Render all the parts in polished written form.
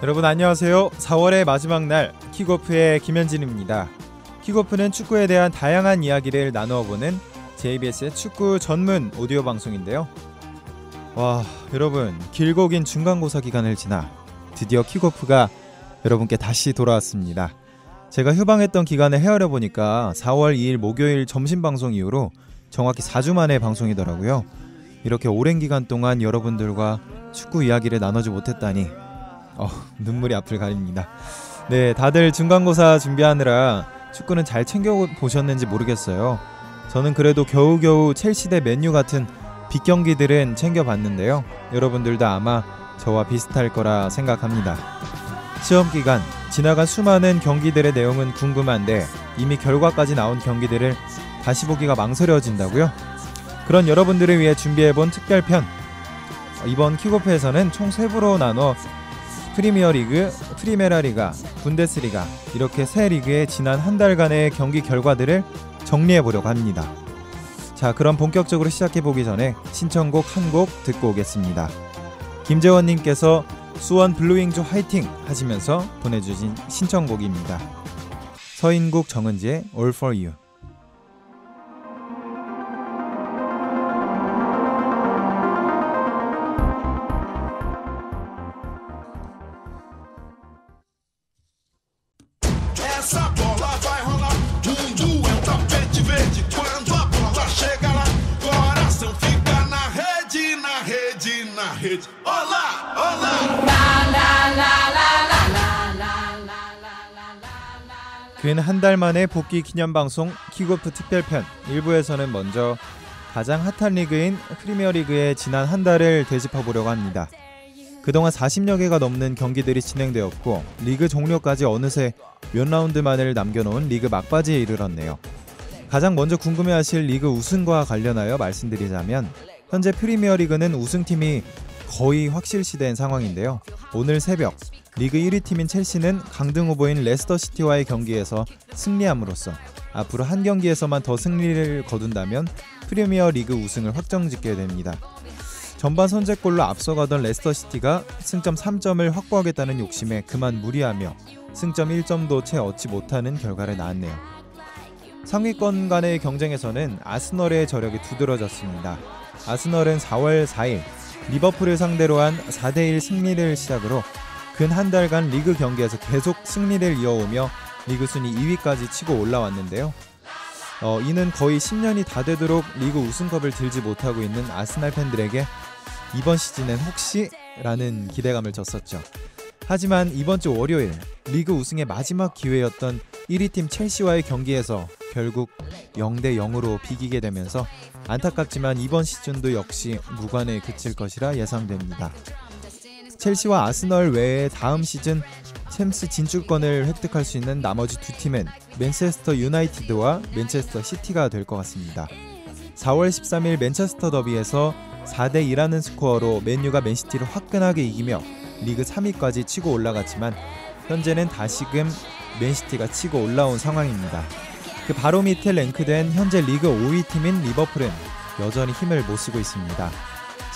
여러분 안녕하세요. 4월의 마지막 날 킥오프의 김현진입니다. 킥오프는 축구에 대한 다양한 이야기를 나누어보는 JBS의 축구 전문 오디오 방송인데요. 와, 여러분 길고 긴 중간고사 기간을 지나 드디어 킥오프가 여러분께 다시 돌아왔습니다. 제가 휴방했던 기간을 헤아려 보니까 4월 2일 목요일 점심 방송 이후로 정확히 4주 만에 방송이더라고요. 이렇게 오랜 기간 동안 여러분들과 축구 이야기를 나누지 못했다니 눈물이 앞을 가립니다. 네, 다들 중간고사 준비하느라 축구는 잘 챙겨보셨는지 모르겠어요. 저는 그래도 겨우겨우 첼시 대 맨유 같은 빅경기들은 챙겨봤는데요. 여러분들도 아마 저와 비슷할 거라 생각합니다. 시험기간, 지나간 수많은 경기들의 내용은 궁금한데 이미 결과까지 나온 경기들을 다시 보기가 망설여진다고요? 그런 여러분들을 위해 준비해본 특별편. 이번 킥오프에서는 총 3부로 나눠 프리미어리그, 프리메라리가, 분데스리가 이렇게 세 리그의 지난 한 달간의 경기 결과들을 정리해보려고 합니다. 자, 그럼 본격적으로 시작해보기 전에 신청곡 한 곡 듣고 오겠습니다. 김재원님께서 수원 블루윙즈 화이팅 하시면서 보내주신 신청곡입니다. 서인국 정은지의 All For You. 근 한 달 만에 복귀 기념방송 킥오프 특별편 1부에서는 먼저 가장 핫한 리그인 프리미어리그의 지난 한 달을 되짚어보려고 합니다. 그동안 40여 개가 넘는 경기들이 진행되었고 리그 종료까지 어느새 몇 라운드만을 남겨놓은 리그 막바지에 이르렀네요. 가장 먼저 궁금해하실 리그 우승과 관련하여 말씀드리자면 현재 프리미어리그는 우승팀이 거의 확실시된 상황인데요. 오늘 새벽 리그 1위 팀인 첼시는 강등 후보인 레스터시티와의 경기에서 승리함으로써 앞으로 한 경기에서만 더 승리를 거둔다면 프리미어리그 우승을 확정짓게 됩니다. 전반 선제골로 앞서가던 레스터시티가 승점 3점을 확보하겠다는 욕심에 그만 무리하며 승점 1점도 채 얻지 못하는 결과를 낳았네요. 상위권 간의 경쟁에서는 아스널의 저력이 두드러졌습니다. 아스널은 4월 4일 리버풀을 상대로 한 4대1 승리를 시작으로 근 한 달간 리그 경기에서 계속 승리를 이어오며 리그 순위 2위까지 치고 올라왔는데요. 이는 거의 10년이 다 되도록 리그 우승컵을 들지 못하고 있는 아스날 팬들에게 이번 시즌엔 혹시? 라는 기대감을 줬었죠. 하지만 이번 주 월요일 리그 우승의 마지막 기회였던 1위 팀 첼시와의 경기에서 결국 0대 0으로 비기게 되면서 안타깝지만 이번 시즌도 역시 무관에 그칠 것이라 예상됩니다. 첼시와 아스널 외에 다음 시즌 챔스 진출권을 획득할 수 있는 나머지 두 팀은 맨체스터 유나이티드와 맨체스터 시티가 될 것 같습니다. 4월 13일 맨체스터 더비에서 4대 2라는 스코어로 맨유가 맨시티를 화끈하게 이기며 리그 3위까지 치고 올라갔지만 현재는 다시금 맨시티가 치고 올라온 상황입니다. 그 바로 밑에 랭크된 현재 리그 5위 팀인 리버풀은 여전히 힘을 못 쓰고 있습니다.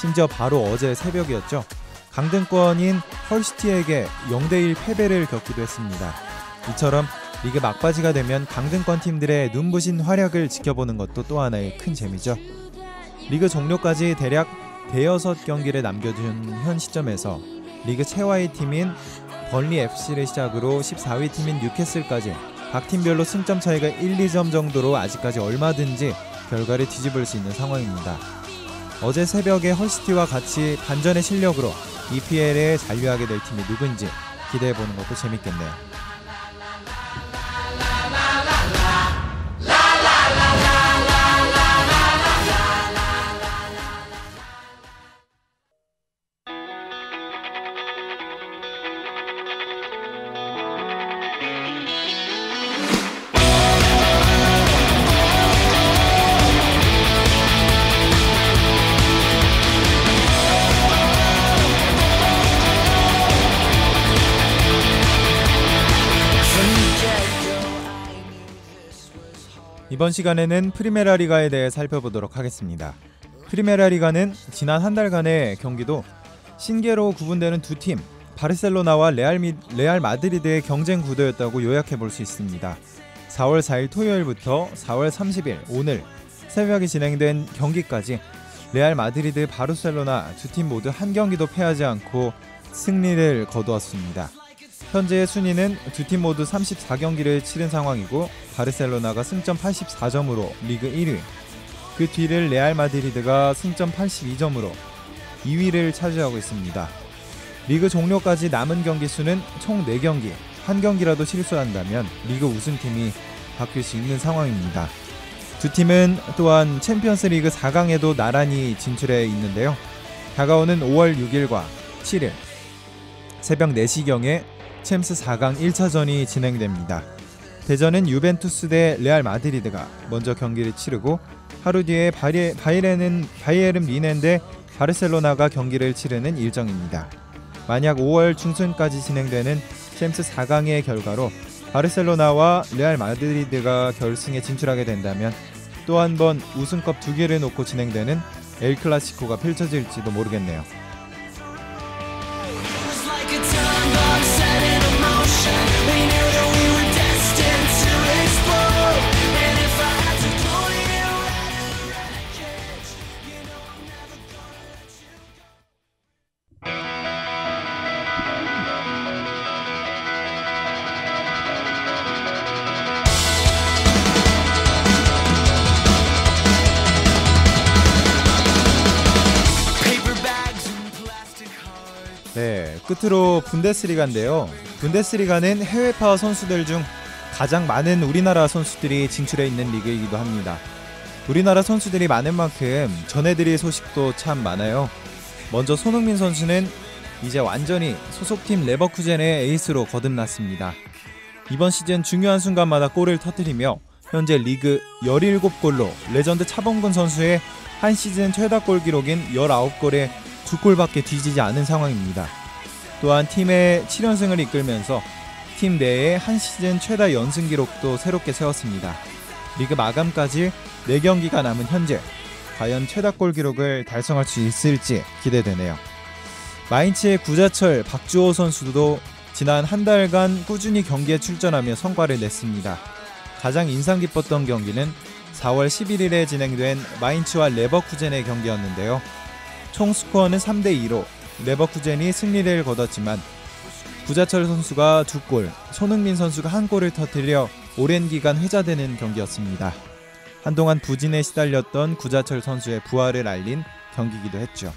심지어 바로 어제 새벽이었죠. 강등권인 헐시티에게 0대1 패배를 겪기도 했습니다. 이처럼 리그 막바지가 되면 강등권 팀들의 눈부신 활약을 지켜보는 것도 또 하나의 큰 재미죠. 리그 종료까지 대략 대여섯 경기를 남겨둔 현 시점에서 리그 최하위 팀인 번리 FC를 시작으로 14위 팀인 뉴캐슬까지 각 팀별로 승점 차이가 1, 2점 정도로 아직까지 얼마든지 결과를 뒤집을 수 있는 상황입니다. 어제 새벽에 헐시티와 같이 반전의 실력으로 EPL에 잔류하게 될 팀이 누군지 기대해보는 것도 재밌겠네요. 이번 시간에는 프리메라 리가에 대해 살펴보도록 하겠습니다. 프리메라 리가는 지난 한 달간의 경기도 신계로 구분되는 두 팀 바르셀로나와 레알 마드리드의 경쟁 구도였다고 요약해 볼 수 있습니다. 4월 4일 토요일부터 4월 30일 오늘 새벽에 진행된 경기까지 레알 마드리드, 바르셀로나 두 팀 모두 한 경기도 패하지 않고 승리를 거두었습니다. 현재의 순위는 두 팀 모두 34경기를 치른 상황이고 바르셀로나가 승점 84점으로 리그 1위, 그 뒤를 레알 마드리드가 승점 82점으로 2위를 차지하고 있습니다. 리그 종료까지 남은 경기 수는 총 4경기, 한 경기라도 실수한다면 리그 우승팀이 바뀔 수 있는 상황입니다. 두 팀은 또한 챔피언스 리그 4강에도 나란히 진출해 있는데요. 다가오는 5월 6일과 7일 새벽 4시경에 챔스 4강 1차전이 진행됩니다. 대전은 유벤투스 대 레알 마드리드가 먼저 경기를 치르고 하루 뒤에 바이에른 뮌헨 대 바르셀로나가 경기를 치르는 일정입니다. 만약 5월 중순까지 진행되는 챔스 4강의 결과로 바르셀로나와 레알 마드리드가 결승에 진출하게 된다면 또 한 번 우승컵 2개를 놓고 진행되는 엘 클라시코가 펼쳐질지도 모르겠네요. 네, 끝으로 분데스리가인데요. 분데스리가는 해외파 선수들 중 가장 많은 우리나라 선수들이 진출해 있는 리그이기도 합니다. 우리나라 선수들이 많은 만큼 전해드릴 소식도 참 많아요. 먼저 손흥민 선수는 이제 완전히 소속팀 레버쿠젠의 에이스로 거듭났습니다. 이번 시즌 중요한 순간마다 골을 터뜨리며 현재 리그 17골로 레전드 차범근 선수의 한 시즌 최다골 기록인 19골에 2골밖에 뒤지지 않은 상황입니다. 또한 팀의 7연승을 이끌면서 팀 내에 한 시즌 최다 연승 기록도 새롭게 세웠습니다. 리그 마감까지 4경기가 남은 현재 과연 최다골 기록을 달성할 수 있을지 기대되네요. 마인츠의 구자철, 박주호 선수도 지난 한 달간 꾸준히 경기에 출전하며 성과를 냈습니다. 가장 인상 깊었던 경기는 4월 11일에 진행된 마인츠와 레버쿠젠의 경기였는데요. 총 스코어는 3대2로 레버쿠젠이 승리를 거뒀지만 구자철 선수가 2골, 손흥민 선수가 1골을 터뜨려 오랜 기간 회자되는 경기였습니다. 한동안 부진에 시달렸던 구자철 선수의 부활을 알린 경기이기도 했죠.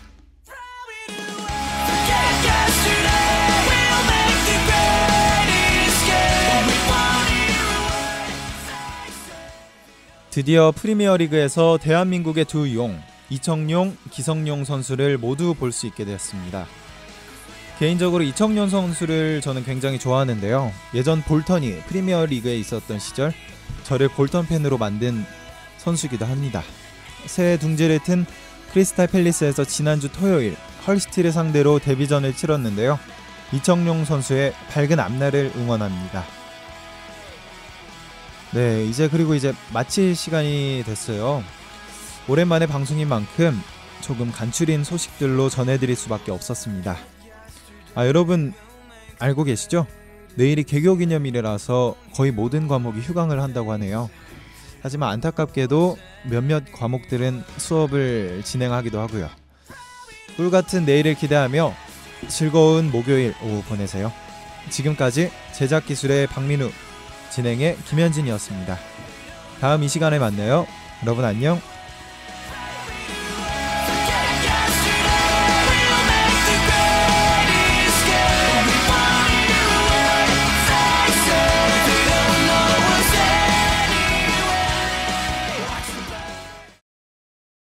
드디어 프리미어리그에서 대한민국의 두 용, 이청용, 기성용 선수를 모두 볼 수 있게 되었습니다. 개인적으로 이청용 선수를 저는 굉장히 좋아하는데요. 예전 볼턴이 프리미어리그에 있었던 시절 저를 볼턴 팬으로 만든 선수이기도 합니다. 새 둥지를 튼 크리스탈 팰리스에서 지난주 토요일 헐시티를 상대로 데뷔전을 치렀는데요. 이청용 선수의 밝은 앞날을 응원합니다. 네, 이제 마칠 시간이 됐어요. 오랜만에 방송인 만큼 조금 간추린 소식들로 전해드릴 수밖에 없었습니다. 여러분 알고 계시죠? 내일이 개교기념일이라서 거의 모든 과목이 휴강을 한다고 하네요. 하지만 안타깝게도 몇몇 과목들은 수업을 진행하기도 하고요. 꿀같은 내일을 기대하며 즐거운 목요일 오후 보내세요. 지금까지 제작기술의 박민우, 진행의 김현진이었습니다. 다음 이 시간에 만나요. 여러분 안녕.